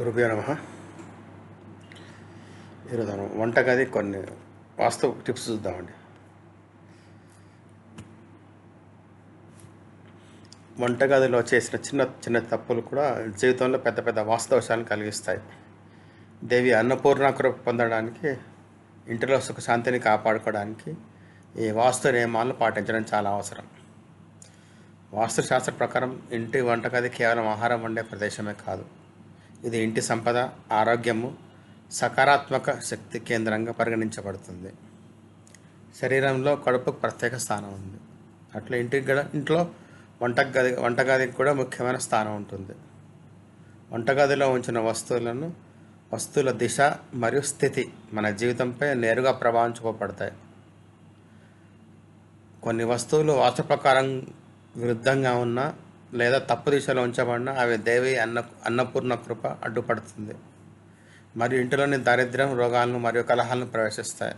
గురుభ్యో నమః. ఈరోజు మనం వంటగది కొన్ని వాస్తవ టిప్స్ చూద్దామండి. వంటగదిలో చేసిన చిన్న చిన్న తప్పులు కూడా జీవితంలో పెద్ద పెద్ద వాస్తవశాలను కలిగిస్తాయి. దేవి అన్నపూర్ణ కృప పొందడానికి, ఇంటిలో సుఖశాంతిని కాపాడుకోవడానికి ఈ వాస్తు నియమాలను పాటించడం చాలా అవసరం. వాస్తుశాస్త్ర ప్రకారం ఇంటి వంటగది కేవలం ఆహారం వండే ప్రదేశమే కాదు, ఇది ఇంటి సంపద, ఆరోగ్యము, సకారాత్మక శక్తి కేంద్రంగా పరిగణించబడుతుంది. శరీరంలో కడుపుకు ప్రత్యేక స్థానం ఉంది. అట్లా ఇంట్లో వంటగదికి కూడా ముఖ్యమైన స్థానం ఉంటుంది. వంటగదిలో ఉంచిన వస్తువుల దిశ మరియు స్థితి మన జీవితంపై నేరుగా ప్రభావం చూపబడతాయి. కొన్ని వస్తువులు వాస్తు ప్రకారం విరుద్ధంగా ఉన్నా లేదా తప్పు దిశలో ఉంచబడినా అవి దేవి అన్నపూర్ణ కృప అడ్డుపడుతుంది మరియు ఇంటిలోని దారిద్ర్యం, రోగాలను మరియు కలహాలను ప్రవేశిస్తాయి.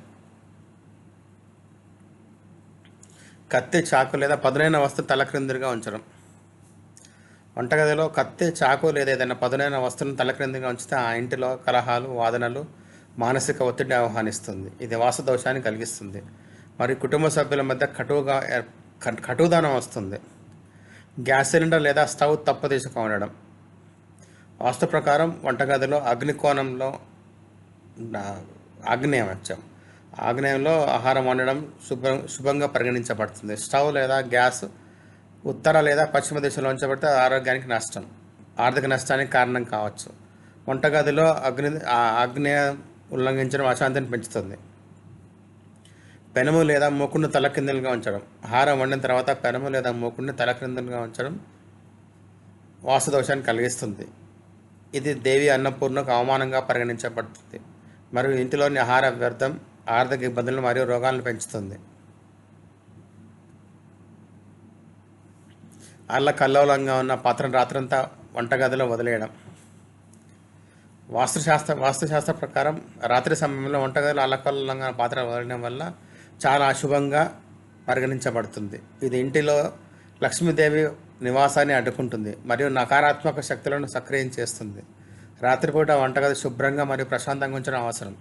కత్తి, చాకు లేదా పదునైన వస్తువు తలక్రిందులుగా ఉంచడం. వంటగదిలో కత్తి, చాకు లేదా ఏదైనా పదునైన వస్తువులను తలక్రిందుగా ఉంచితే ఆ ఇంటిలో కలహాలు, వాదనలు, మానసిక ఒత్తిడిని ఆహ్వానిస్తుంది. ఇది వాస్తు దోషాన్ని కలిగిస్తుంది మరియు కుటుంబ సభ్యుల మధ్య కటుదానం వస్తుంది. గ్యాస్ సిలిండర్ లేదా స్టవ్ తప్పు దిశగా ఉండడం. వాస్తు ప్రకారం వంటగదిలో అగ్నికోణంలో ఆగ్నేయంలో ఆహారం వండడం శుభంగా పరిగణించబడుతుంది. స్టవ్ లేదా గ్యాస్ ఉత్తర లేదా పశ్చిమ దిశలో ఉంచబడితే ఆరోగ్యానికి నష్టం, ఆర్థిక నష్టానికి కారణం కావచ్చు. వంటగదిలో ఆగ్నేయ ఉల్లంఘించడం అశాంతిని పెంచుతుంది. పెనము లేదా మూకుడిని తలక్రిందులుగా ఉంచడం. ఆహారం వండిన తర్వాత పెనము లేదా మూకుడిని తలక్రిందులుగా ఉంచడం వాస్తు దోషాన్ని కలిగిస్తుంది. ఇది దేవి అన్నపూర్ణకు అవమానంగా పరిగణించబడుతుంది మరియు ఇంటిలోని ఆహార వ్యర్థం, ఆర్థిక ఇబ్బందులు మరియు రోగాలను పెంచుతుంది. కల్లోలంగా ఉన్న పాత్రను రాత్రంతా వంటగదిలో వదిలేయడం. వాస్తుశాస్త్ర ప్రకారం రాత్రి సమయంలో వంటగదిలో అల్లకల్లోలంగా పాత్ర వదిలేయడం వల్ల చాలా అశుభంగా పరిగణించబడుతుంది. ఇది ఇంటిలో లక్ష్మీదేవి నివాసాన్ని అడ్డుకుంటుంది మరియు నకారాత్మక శక్తులను సక్రియం చేస్తుంది. రాత్రిపూట వంటగది శుభ్రంగా మరియు ప్రశాంతంగా ఉంచడం అవసరం.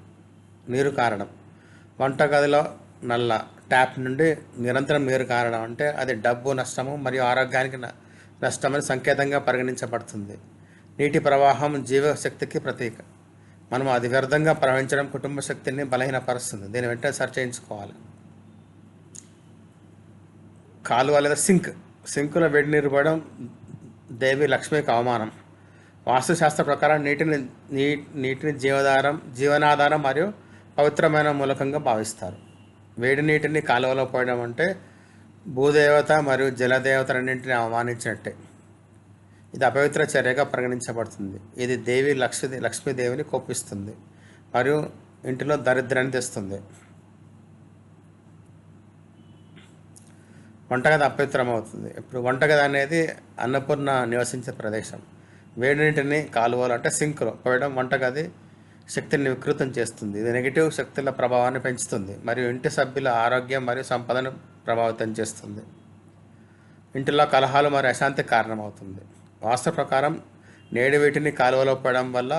నీరు కారడం. వంటగదిలో నల్ల ట్యాప్ నుండి నిరంతరం నీరు కారడం అంటే అది డబ్బు నష్టము మరియు ఆరోగ్యానికి నష్టమని సంకేతంగా పరిగణించబడుతుంది. నీటి ప్రవాహం జీవశక్తికి ప్రతీక. మనం అది వ్యర్థంగా ప్రవహించడం కుటుంబ శక్తిని బలహీనపరుస్తుంది. దీన్ని వెంటనే సరిచేయించుకోవాలి. కాలువ లేదా సింకులో వేడి నీరు పోయడం దేవి లక్ష్మికి అవమానం. వాస్తుశాస్త్ర ప్రకారం నీటిని జీవనాధారం మరియు పవిత్రమైన మూలకంగా భావిస్తారు. వేడి నీటిని కాలువలో పోయడం అంటే భూదేవత మరియు జలదేవతలన్నింటినీ అవమానించినట్టే. ఇది అపవిత్ర చర్యగా పరిగణించబడుతుంది. ఇది లక్ష్మీదేవిని కోపిస్తుంది మరియు ఇంటిలో దరిద్రాన్ని తెస్తుంది. వంటగది అపవిత్రమవుతుంది. ఇప్పుడు వంటగది అనేది అన్నపూర్ణ నివసించే ప్రదేశం. వేడి నీటిని కాలువలు అంటే సింక్లో పోయడం వంటగది శక్తిని వికృతం చేస్తుంది. ఇది నెగిటివ్ శక్తుల ప్రభావాన్ని పెంచుతుంది మరియు ఇంటి సభ్యుల ఆరోగ్యం మరియు సంపదను ప్రభావితం చేస్తుంది. ఇంటిలో కలహాలు మరియు అశాంతికి కారణమవుతుంది. వాస్తు ప్రకారం నేడు వీటిని కాలువలో పోయడం వల్ల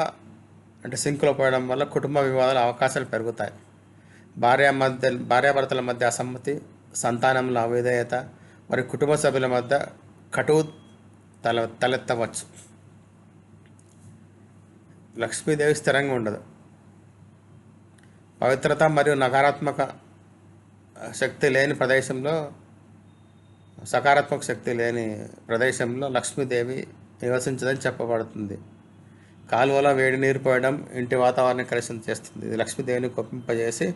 అంటే సింక్లో పోయడం వల్ల కుటుంబ వివాదాల అవకాశాలు పెరుగుతాయి. భార్యాభర్తల మధ్య అసమ్మతి, సంతానంలో అవిధేయత మరియు కుటుంబ సభ్యుల మధ్య తలెత్తవచ్చు. లక్ష్మీదేవి స్థిరంగా ఉండదు. పవిత్రత మరియు నకారాత్మక శక్తి లేని ప్రదేశంలో, సకారాత్మక శక్తి లేని ప్రదేశంలో లక్ష్మీదేవి నివసించదని చెప్పబడుతుంది. కాలువలో వేడి నీరు పోయడం ఇంటి వాతావరణం కలుషితం చేస్తుంది. ఇది లక్ష్మీదేవిని కోపింపజేసి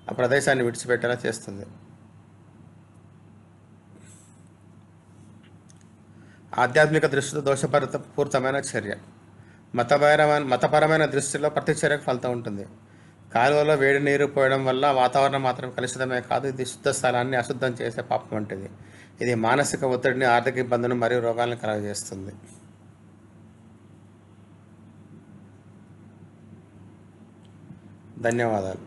ఆ ప్రదేశాన్ని విడిచిపెట్టేలా చేస్తుంది. ఆధ్యాత్మిక దృష్టితో దోషపూరితమైన చర్య. మతపరమైన దృష్టిలో ప్రతి చర్యకు ఫలితం ఉంటుంది. కాలువలో వేడి నీరు పోయడం వల్ల వాతావరణం మాత్రం కలుషితమే కాదు, ఇది శుద్ధ స్థలాన్ని అశుద్ధం చేసే పాపం వంటిది. ఇది మానసిక ఒత్తిడిని, ఆర్థిక ఇబ్బందులను మరియు రోగాలను కలుగజేస్తుంది. ధన్యవాదాలు.